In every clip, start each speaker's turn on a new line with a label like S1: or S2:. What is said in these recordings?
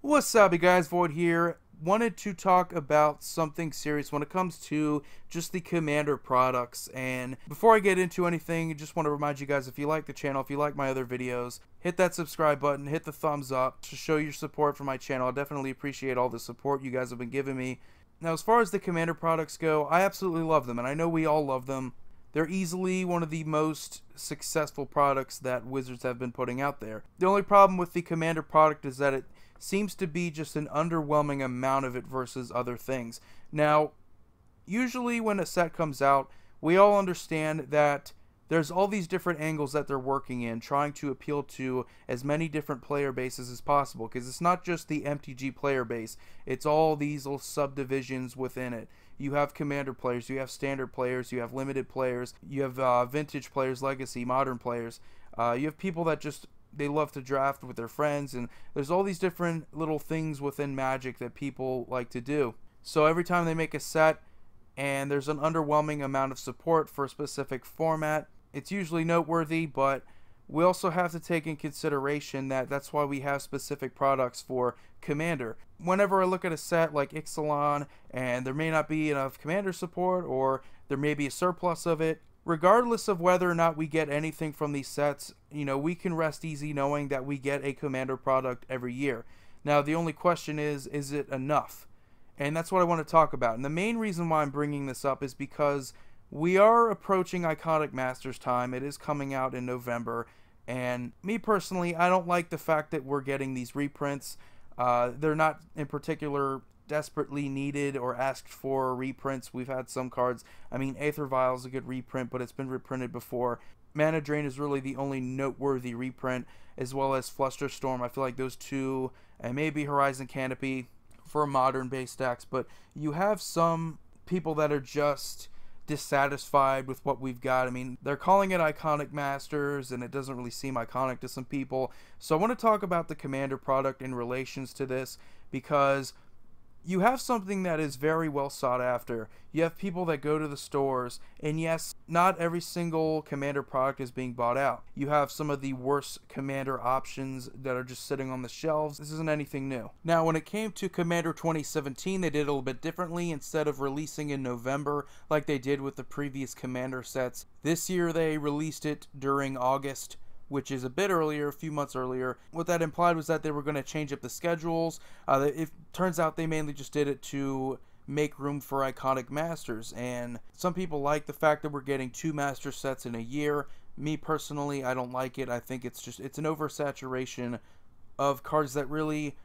S1: What's up, you guys? Void here. Wanted to talk about something serious when it comes to just the Commander products. And before I get into anything, I just want to remind you guys, if you like the channel, if you like my other videos, hit that subscribe button, hit the thumbs up to show your support for my channel. I definitely appreciate all the support you guys have been giving me. Now, as far as the Commander products go, I absolutely love them, and I know we all love them. They're easily one of the most successful products that Wizards have been putting out there. The only problem with the Commander product is that it seems to be just an underwhelming amount of it versus other things. Now, usually when a set comes out, we all understand that there's all these different angles that they're working in, trying to appeal to as many different player bases as possible, because it's not just the MTG player base, it's all these little subdivisions within it. You have Commander players, you have Standard players, you have Limited players, you have Vintage players, Legacy, Modern players. You have people that just they love to draft with their friends, and there's all these different little things within Magic that people like to do. So every time they make a set and there's an underwhelming amount of support for a specific format, it's usually noteworthy, but we also have to take in consideration that that's why we have specific products for Commander. Whenever I look at a set like Ixalan and there may not be enough Commander support, or there may be a surplus of it, regardless of whether or not we get anything from these sets, we can rest easy knowing that we get a Commander product every year. Now, the only question is it enough? And that's what I want to talk about. And the main reason why I'm bringing this up is because we are approaching Iconic Masters time. It is coming out in November. And me personally, I don't like the fact that we're getting these reprints. They're not in particular desperately needed or asked for reprints. We've had some cards. I mean, Aether Vial is a good reprint, but it's been reprinted before. Mana Drain is really the only noteworthy reprint, as well as Flusterstorm. I feel like those two, and maybe Horizon Canopy for modern base decks, but you have some people that are just dissatisfied with what we've got. I mean, they're calling it Iconic Masters, and it doesn't really seem iconic to some people. So I want to talk about the Commander product in relations to this, because you have something that is very well sought after. You have people that go to the stores, and yes, not every single Commander product is being bought out. You have some of the worst Commander options that are just sitting on the shelves. This isn't anything new. Now, when it came to Commander 2017, they did a little bit differently. Instead of releasing in November like they did with the previous Commander sets, this year they released it during August, which is a bit earlier, a few months earlier. What that implied was that they were going to change up the schedules. It turns out they mainly just did it to make room for Iconic Masters, and some people like the fact that we're getting 2 Master sets in a year. Me personally, I don't like it. I think it's an oversaturation of cards that really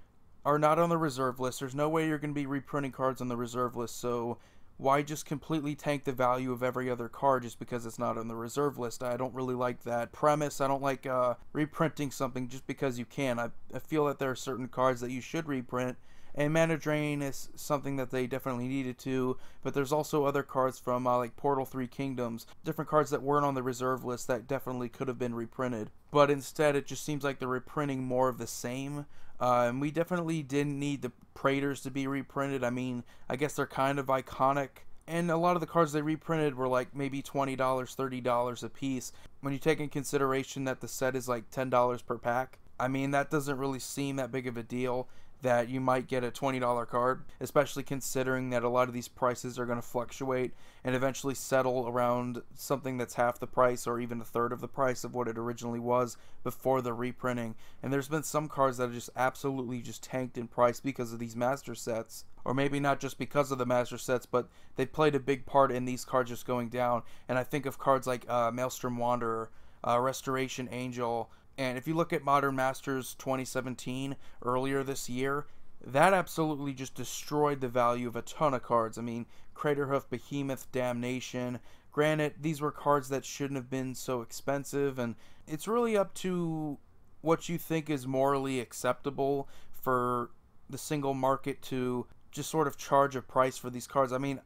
S1: are not on the reserve list. There's no way you're going to be reprinting cards on the reserve list, so why just completely tank the value of every other card just because it's not on the reserve list? I don't really like that premise. I don't like reprinting something just because you can. I feel that there are certain cards that you should reprint, and Mana Drain is something that they definitely needed to, but there's also other cards from like Portal 3 Kingdoms, different cards that weren't on the reserve list that definitely could have been reprinted. But instead, it just seems like they're reprinting more of the same. And we definitely didn't need the Praetors to be reprinted. I mean, I guess they're kind of iconic. And a lot of the cards they reprinted were like maybe $20, $30 a piece. When you take in consideration that the set is like $10 per pack, I mean, that doesn't really seem that big of a deal that you might get a $20 card, especially considering that a lot of these prices are going to fluctuate and eventually settle around something that's half the price or even a third of the price of what it originally was before the reprinting. And there's been some cards that have just absolutely just tanked in price because of these master sets, or maybe not just because of the master sets, but they played a big part in these cards just going down. And I think of cards like Maelstrom Wanderer, Restoration Angel. And if you look at Modern Masters 2017 earlier this year, that absolutely just destroyed the value of a ton of cards. I mean, Craterhoof, Behemoth, Damnation. Granted, these were cards that shouldn't have been so expensive, and it's really up to what you think is morally acceptable for the single market to just sort of charge a price for these cards. I mean,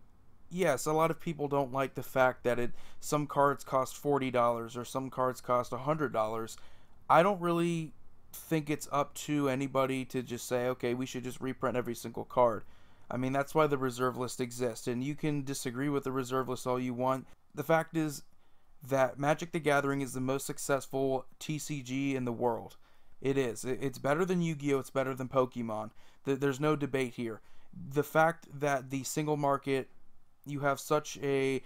S1: yes, a lot of people don't like the fact that some cards cost $40 or some cards cost $100. I don't really think it's up to anybody to just say, okay, we should just reprint every single card. I mean, that's why the reserve list exists, and you can disagree with the reserve list all you want. The fact is that Magic the Gathering is the most successful TCG in the world. It is. It's better than Yu-Gi-Oh! It's better than Pokemon. There's no debate here. The fact that the single market, you have such a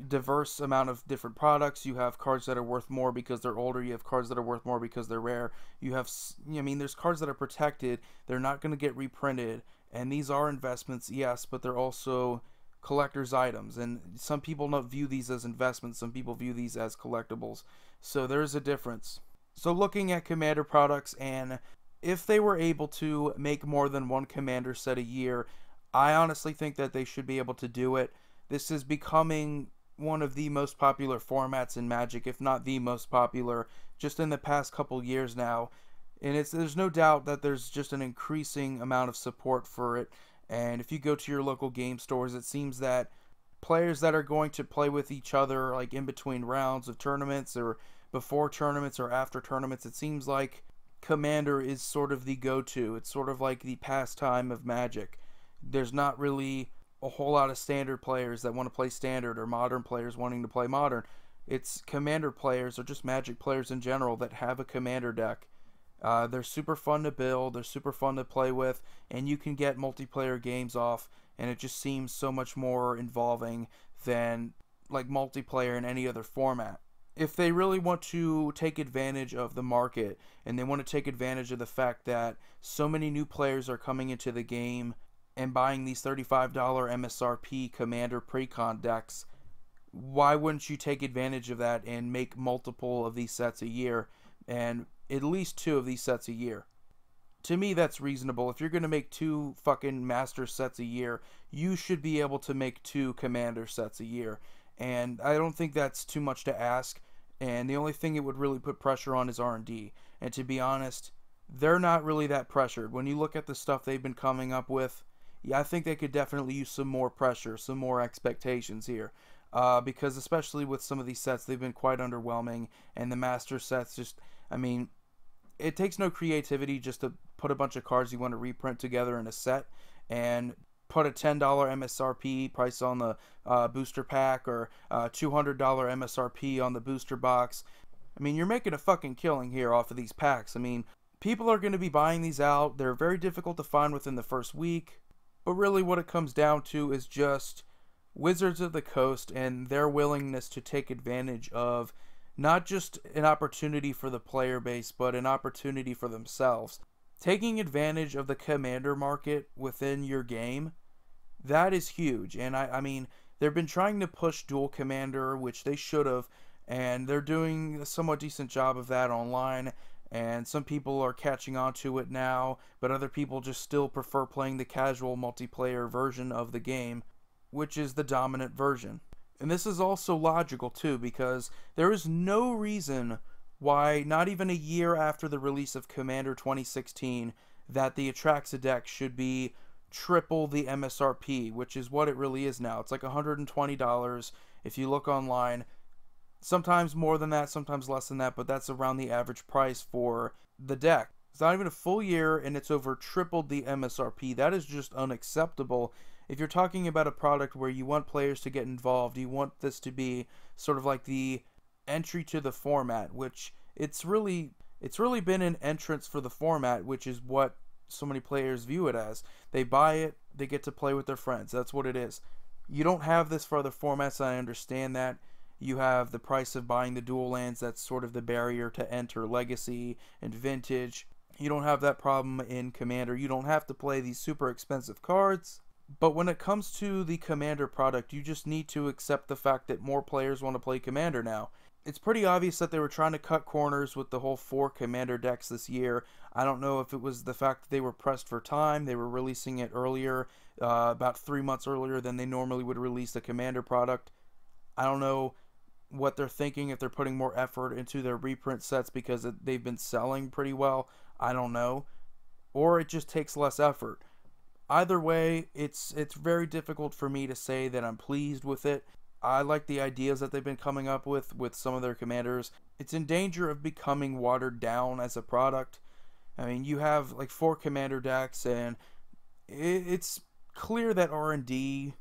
S1: diverse amount of different products. You have cards that are worth more because they're older. You have cards that are worth more because they're rare. You have, I mean, there's cards that are protected. They're not going to get reprinted. And these are investments, yes, but they're also collector's items. And some people don't view these as investments. Some people view these as collectibles. So there's a difference. So looking at Commander products, and if they were able to make more than one Commander set a year, I honestly think that they should be able to do it. This is becoming one of the most popular formats in Magic, if not the most popular, just in the past couple years now. And there's no doubt that there's just an increasing amount of support for it. And if you go to your local game stores, it seems that players that are going to play with each other, like in between rounds of tournaments or before tournaments or after tournaments, it seems like Commander is sort of the go-to. It's sort of like the pastime of Magic. There's not really a whole lot of standard players that want to play standard or modern players wanting to play modern. It's Commander players or just Magic players in general that have a Commander deck. They're super fun to build, they're super fun to play with, and you can get multiplayer games off, and it just seems so much more involving than like multiplayer in any other format. If they really want to take advantage of the market, and they want to take advantage of the fact that so many new players are coming into the game and buying these $35 MSRP Commander Precon decks, why wouldn't you take advantage of that and make multiple of these sets a year, and at least 2 of these sets a year? To me, that's reasonable. If you're going to make 2 fucking Master sets a year, you should be able to make 2 Commander sets a year. And I don't think that's too much to ask. And the only thing it would really put pressure on is R&D. And to be honest, they're not really that pressured. When you look at the stuff they've been coming up with, yeah, I think they could definitely use some more pressure, some more expectations here. Because especially with some of these sets, they've been quite underwhelming. And the Master sets just, I mean, it takes no creativity just to put a bunch of cards you want to reprint together in a set and put a $10 MSRP price on the booster pack or $200 MSRP on the booster box. I mean, you're making a fucking killing here off of these packs. I mean, people are going to be buying these out. They're very difficult to find within the first week. But really what it comes down to is just Wizards of the Coast and their willingness to take advantage of not just an opportunity for the player base, but an opportunity for themselves. Taking advantage of the Commander market within your game, that is huge. And I mean, they've been trying to push dual Commander, which they should have, and they're doing a somewhat decent job of that online. And some people are catching on to it now, but other people just still prefer playing the casual multiplayer version of the game, which is the dominant version. And this is also logical too, because there is no reason why, not even a year after the release of Commander 2016, that the Atraxa deck should be triple the MSRP, which is what it really is now. It's like $120 if you look online. Sometimes more than that, sometimes less than that, but that's around the average price for the deck. It's not even a full year, and it's over tripled the MSRP. That is just unacceptable. If you're talking about a product where you want players to get involved, you want this to be sort of like the entry to the format, which it's really been an entrance for the format, which is what so many players view it as. They buy it, they get to play with their friends. That's what it is. You don't have this for other formats, I understand that. You have the price of buying the dual lands, that's sort of the barrier to enter Legacy and Vintage. You don't have that problem in Commander. You don't have to play these super expensive cards. But when it comes to the Commander product, you just need to accept the fact that more players want to play Commander now. It's pretty obvious that they were trying to cut corners with the whole 4 Commander decks this year. I don't know if it was the fact that they were pressed for time. They were releasing it earlier, about 3 months earlier than they normally would release the Commander product. I don't know what they're thinking, if they're putting more effort into their reprint sets because they've been selling pretty well. I don't know. Or it just takes less effort. Either way, it's very difficult for me to say that I'm pleased with it. I like the ideas that they've been coming up with some of their commanders. It's in danger of becoming watered down as a product. I mean, you have like 4 commander decks, and it's clear that R&D,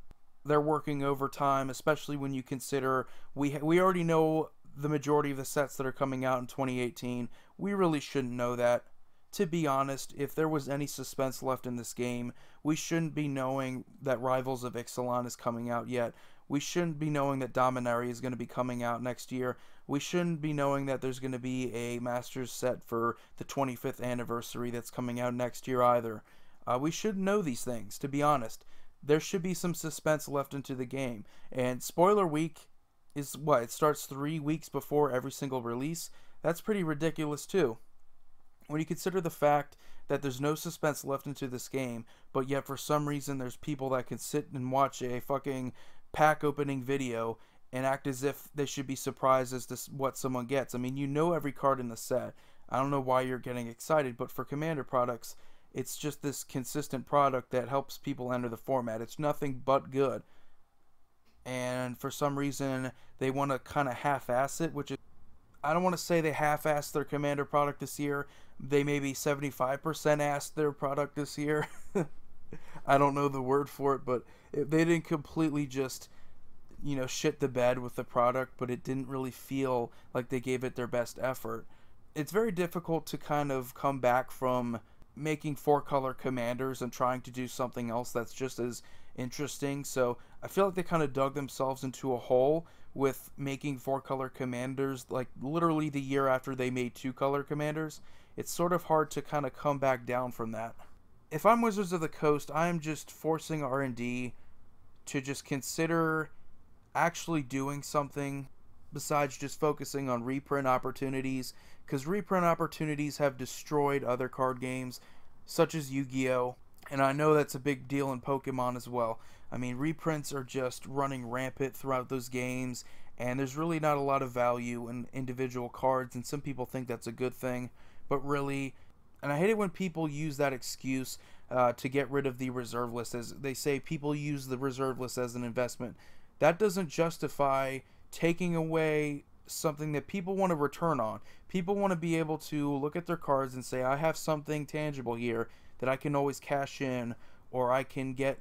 S1: they're working overtime, especially when you consider we already know the majority of the sets that are coming out in 2018. We really shouldn't know that. To be honest, if there was any suspense left in this game, we shouldn't be knowing that Rivals of Ixalan is coming out yet. We shouldn't be knowing that Dominaria is going to be coming out next year. We shouldn't be knowing that there's going to be a Masters set for the 25th anniversary that's coming out next year either. We should know these things, to be honest. There should be some suspense left into the game. And spoiler week is what? It starts 3 weeks before every single release? That's pretty ridiculous too. When you consider the fact that there's no suspense left into this game, but yet for some reason there's people that can sit and watch a fucking pack opening video and act as if they should be surprised as to what someone gets. I mean, you know every card in the set. I don't know why you're getting excited, but for Commander products, it's just this consistent product that helps people enter the format. It's nothing but good. And for some reason, they want to kind of half-ass it, which is, I don't want to say they half-assed their Commander product this year. They maybe 75% assed their product this year. I don't know the word for it, but they didn't completely just, shit the bed with the product, but it didn't really feel like they gave it their best effort. It's very difficult to kind of come back from making 4-color commanders and trying to do something else that's just as interesting. So I feel like they kind of dug themselves into a hole with making 4-color commanders like literally the year after they made 2-color commanders. It's sort of hard to kind of come back down from that. If I'm Wizards of the Coast, I'm just forcing R&D to just consider actually doing something besides just focusing on reprint opportunities, because reprint opportunities have destroyed other card games such as Yu-Gi-Oh! And I know that's a big deal in Pokemon as well. I mean, reprints are just running rampant throughout those games, and there's really not a lot of value in individual cards, and some people think that's a good thing, but really, and I hate it when people use that excuse to get rid of the reserve list, as they say people use the reserve list as an investment. That doesn't justify taking away something that people want to return on. People want to be able to look at their cards and say, I have something tangible here that I can always cash in, or I can get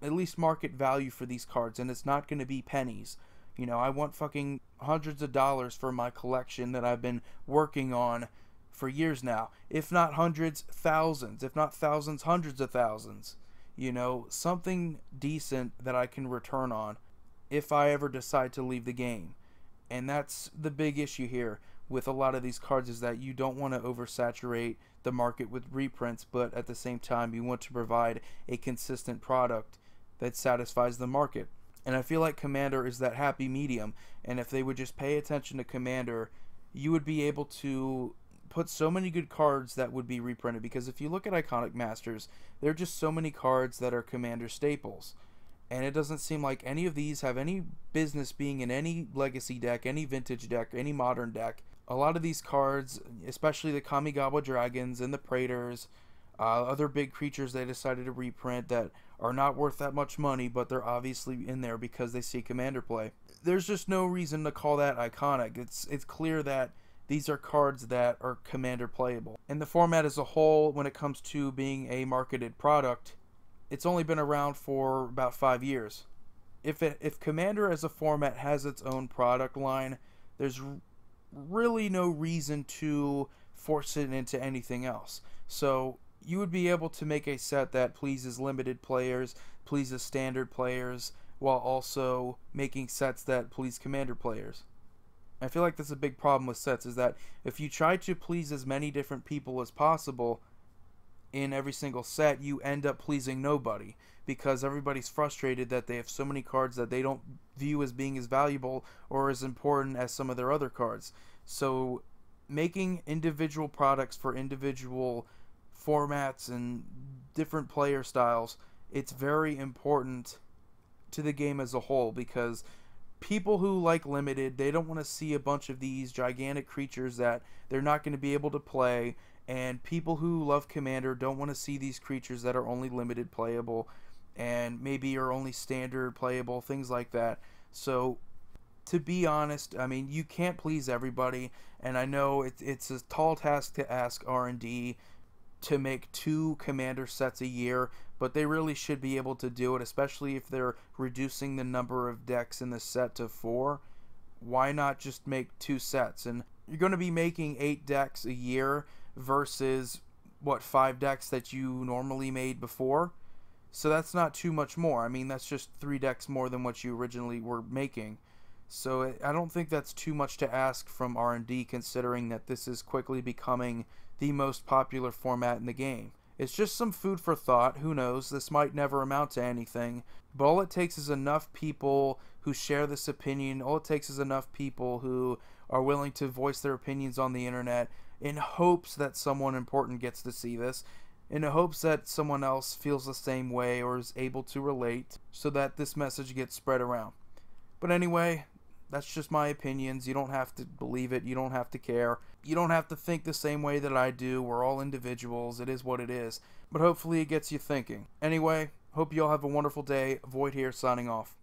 S1: at least market value for these cards, and it's not going to be pennies. I want fucking hundreds of dollars for my collection that I've been working on for years now. If not hundreds, thousands. If not thousands, hundreds of thousands. Something decent that I can return on if I ever decide to leave the game. And that's the big issue here with a lot of these cards, is that you don't want to oversaturate the market with reprints, but at the same time you want to provide a consistent product that satisfies the market. And I feel like Commander is that happy medium, and if they would just pay attention to Commander, you would be able to put so many good cards that would be reprinted, because if you look at Iconic Masters, there are just so many cards that are Commander staples. And it doesn't seem like any of these have any business being in any legacy deck, any vintage deck, any modern deck. A lot of these cards, especially the Kamigawa Dragons and the Praetors, other big creatures they decided to reprint that are not worth that much money, but they're obviously in there because they see Commander play. There's just no reason to call that iconic. It's clear that these are cards that are Commander playable. And the format as a whole, when it comes to being a marketed product, it's only been around for about 5 years. If Commander as a format has its own product line, there's really no reason to force it into anything else. So you would be able to make a set that pleases limited players, pleases standard players, while also making sets that please Commander players. I feel like that's a big problem with sets, is that if you try to please as many different people as possible in every single set, you end up pleasing nobody, because everybody's frustrated that they have so many cards that they don't view as being as valuable or as important as some of their other cards. So making individual products for individual formats and different player styles, it's very important to the game as a whole, because people who like limited, they don't want to see a bunch of these gigantic creatures that they're not going to be able to play, and people who love Commander don't want to see these creatures that are only limited playable and maybe are only standard playable, things like that. So to be honest, I mean, you can't please everybody, and I know it's a tall task to ask R&D to make 2 Commander sets a year, but they really should be able to do it, especially if they're reducing the number of decks in the set to 4. Why not just make 2 sets? And you're going to be making 8 decks a year versus what, 5 decks that you normally made before. So that's not too much more. I mean, that's just 3 decks more than what you originally were making. So I don't think that's too much to ask from R&D, considering that this is quickly becoming the most popular format in the game. It's just some food for thought. Who knows? This might never amount to anything. But all it takes is enough people who share this opinion. All it takes is enough people who are willing to voice their opinions on the internet in hopes that someone important gets to see this, in hopes that someone else feels the same way or is able to relate, so that this message gets spread around. But anyway, that's just my opinions. You don't have to believe it. You don't have to care. You don't have to think the same way that I do. We're all individuals. It is what it is. But hopefully it gets you thinking. Anyway, hope you all have a wonderful day. Void here, signing off.